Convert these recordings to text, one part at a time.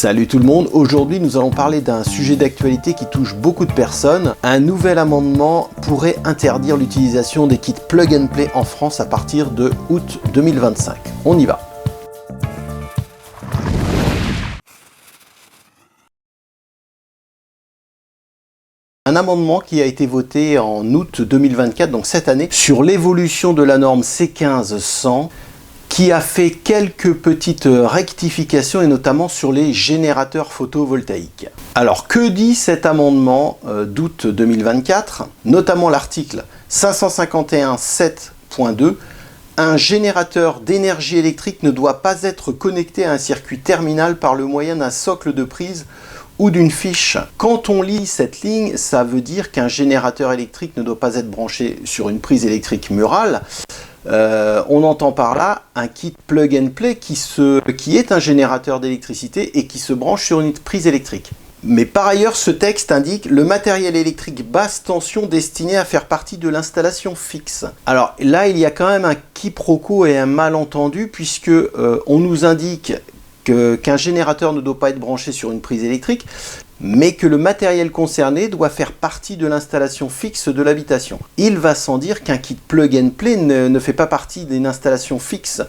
Salut tout le monde, aujourd'hui nous allons parler d'un sujet d'actualité qui touche beaucoup de personnes. Un nouvel amendement pourrait interdire l'utilisation des kits plug and play en France à partir de août 2025. On y va. Un amendement qui a été voté en août 2024, donc cette année, sur l'évolution de la norme C15-100, qui a fait quelques petites rectifications et notamment sur les générateurs photovoltaïques. Alors que dit cet amendement d'août 2024? Notamment l'article 551.7.2. Un générateur d'énergie électrique ne doit pas être connecté à un circuit terminal par le moyen d'un socle de prise ou d'une fiche. Quand on lit cette ligne, ça veut dire qu'un générateur électrique ne doit pas être branché sur une prise électrique murale. On entend par là un kit plug and play qui est un générateur d'électricité et qui se branche sur une prise électrique. Mais par ailleurs, ce texte indique le matériel électrique basse tension destiné à faire partie de l'installation fixe. Alors là, il y a quand même un quiproquo et un malentendu puisque on nous indique qu'un générateur ne doit pas être branché sur une prise électrique, mais que le matériel concerné doit faire partie de l'installation fixe de l'habitation. Il va sans dire qu'un kit plug and play ne fait pas partie d'une installation fixe,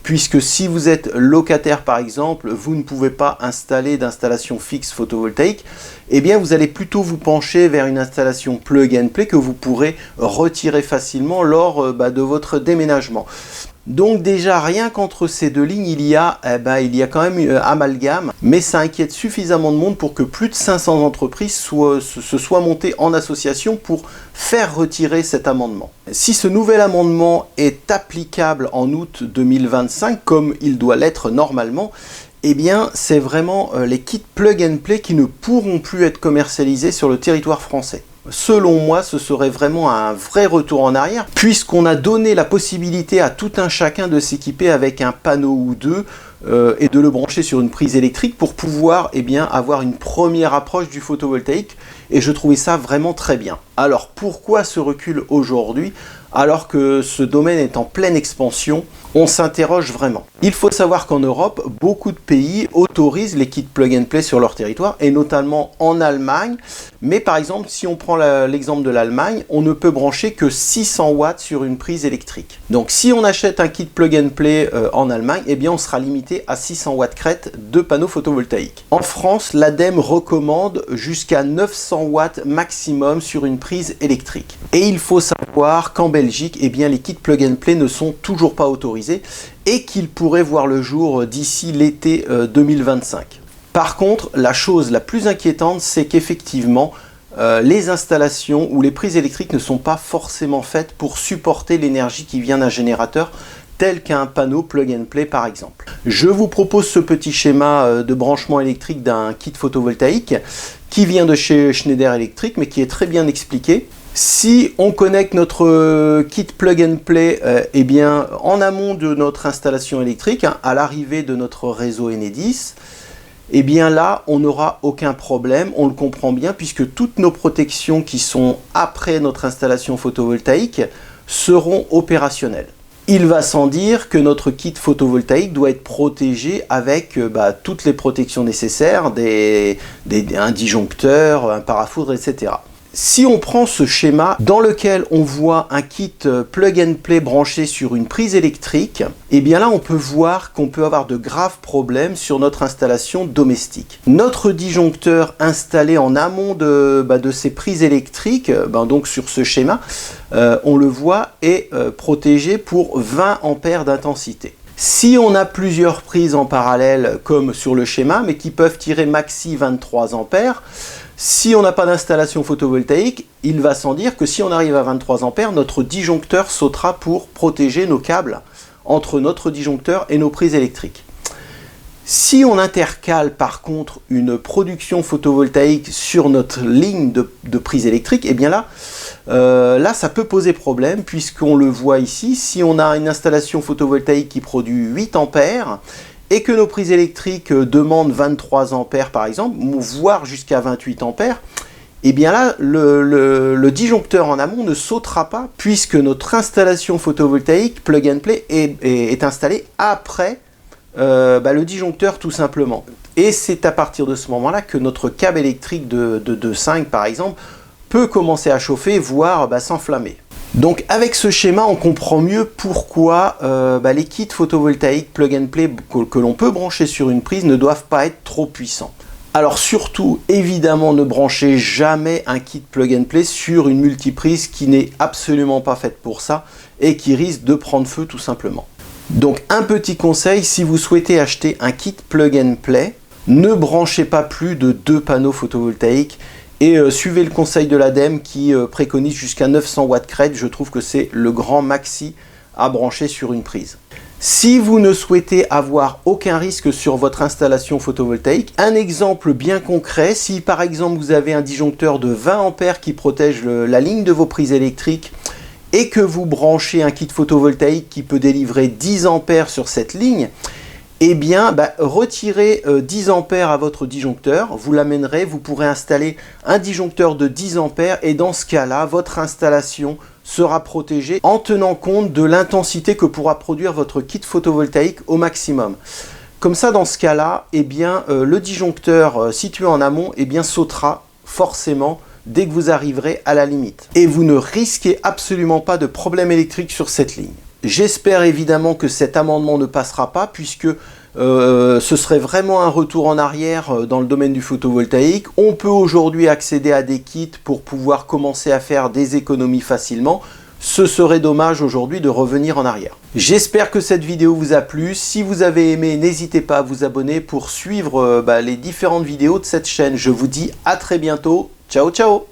puisque si vous êtes locataire par exemple, vous ne pouvez pas installer d'installation fixe photovoltaïque, eh bien vous allez plutôt vous pencher vers une installation plug and play que vous pourrez retirer facilement lors de votre déménagement. Donc déjà, rien qu'entre ces deux lignes, il y a quand même amalgame, mais ça inquiète suffisamment de monde pour que plus de 500 entreprises se soient montées en association pour faire retirer cet amendement. Si ce nouvel amendement est applicable en août 2025, comme il doit l'être normalement, eh bien c'est vraiment les kits plug and play qui ne pourront plus être commercialisés sur le territoire français. Selon moi, ce serait vraiment un vrai retour en arrière, puisqu'on a donné la possibilité à tout un chacun de s'équiper avec un panneau ou deux et de le brancher sur une prise électrique pour pouvoir avoir une première approche du photovoltaïque, et je trouvais ça vraiment très bien. Alors pourquoi ce recul aujourd'hui alors que ce domaine est en pleine expansion? On s'interroge vraiment. Il faut savoir qu'en Europe, beaucoup de pays autorisent les kits plug and play sur leur territoire, et notamment en Allemagne. Mais par exemple, si on prend l'exemple de l'Allemagne, on ne peut brancher que 600 watts sur une prise électrique. Donc si on achète un kit plug and play en Allemagne, eh bien on sera limité à 600 watts crête de panneaux photovoltaïques. En France, l'ADEME recommande jusqu'à 900 watts maximum sur une prise électrique. Et il faut savoir qu'en Belgique, eh bien les kits plug and play ne sont toujours pas autorisés et qu'ils pourraient voir le jour d'ici l'été 2025. Par contre, la chose la plus inquiétante, c'est qu'effectivement, les installations ou les prises électriques ne sont pas forcément faites pour supporter l'énergie qui vient d'un générateur, tel qu'un panneau plug and play par exemple. Je vous propose ce petit schéma de branchement électrique d'un kit photovoltaïque qui vient de chez Schneider Electric, mais qui est très bien expliqué. Si on connecte notre kit plug and play en amont de notre installation électrique, à l'arrivée de notre réseau Enedis, eh bien là, on n'aura aucun problème, on le comprend bien, puisque toutes nos protections qui sont après notre installation photovoltaïque seront opérationnelles. Il va sans dire que notre kit photovoltaïque doit être protégé avec toutes les protections nécessaires, un disjoncteur, un parafoudre, etc. Si on prend ce schéma dans lequel on voit un kit plug and play branché sur une prise électrique, et bien là on peut voir qu'on peut avoir de graves problèmes sur notre installation domestique. Notre disjoncteur installé en amont de ces prises électriques, donc sur ce schéma, on le voit, est protégé pour 20 ampères d'intensité. Si on a plusieurs prises en parallèle comme sur le schéma, mais qui peuvent tirer maxi 23 ampères, si on n'a pas d'installation photovoltaïque, il va sans dire que si on arrive à 23 ampères, notre disjoncteur sautera pour protéger nos câbles entre notre disjoncteur et nos prises électriques. Si on intercale par contre une production photovoltaïque sur notre ligne de prise électrique, eh bien là ça peut poser problème, puisqu'on le voit ici, si on a une installation photovoltaïque qui produit 8 ampères, et que nos prises électriques demandent 23 ampères par exemple, voire jusqu'à 28 ampères, et bien là, le disjoncteur en amont ne sautera pas, puisque notre installation photovoltaïque plug and play est installée après le disjoncteur tout simplement. Et c'est à partir de ce moment-là que notre câble électrique de 2.5 par exemple peut commencer à chauffer, voire s'enflammer. Donc avec ce schéma, on comprend mieux pourquoi les kits photovoltaïques plug and play que l'on peut brancher sur une prise ne doivent pas être trop puissants. Alors surtout, évidemment, ne branchez jamais un kit plug and play sur une multiprise qui n'est absolument pas faite pour ça et qui risque de prendre feu tout simplement. Donc un petit conseil, si vous souhaitez acheter un kit plug and play, ne branchez pas plus de 2 panneaux photovoltaïques et suivez le conseil de l'ADEME qui préconise jusqu'à 900 watts crête. Je trouve que c'est le grand maxi à brancher sur une prise. Si vous ne souhaitez avoir aucun risque sur votre installation photovoltaïque, un exemple bien concret, si par exemple vous avez un disjoncteur de 20 ampères qui protège la ligne de vos prises électriques et que vous branchez un kit photovoltaïque qui peut délivrer 10 ampères sur cette ligne, eh bien, retirez 10 ampères à votre disjoncteur, vous l'amènerez, vous pourrez installer un disjoncteur de 10 ampères et dans ce cas-là, votre installation sera protégée en tenant compte de l'intensité que pourra produire votre kit photovoltaïque au maximum. Comme ça, dans ce cas-là, eh bien, le disjoncteur situé en amont sautera forcément dès que vous arriverez à la limite. Et vous ne risquez absolument pas de problème électrique sur cette ligne. J'espère évidemment que cet amendement ne passera pas puisque ce serait vraiment un retour en arrière dans le domaine du photovoltaïque. On peut aujourd'hui accéder à des kits pour pouvoir commencer à faire des économies facilement. Ce serait dommage aujourd'hui de revenir en arrière. J'espère que cette vidéo vous a plu. Si vous avez aimé, n'hésitez pas à vous abonner pour suivre les différentes vidéos de cette chaîne. Je vous dis à très bientôt. Ciao, ciao!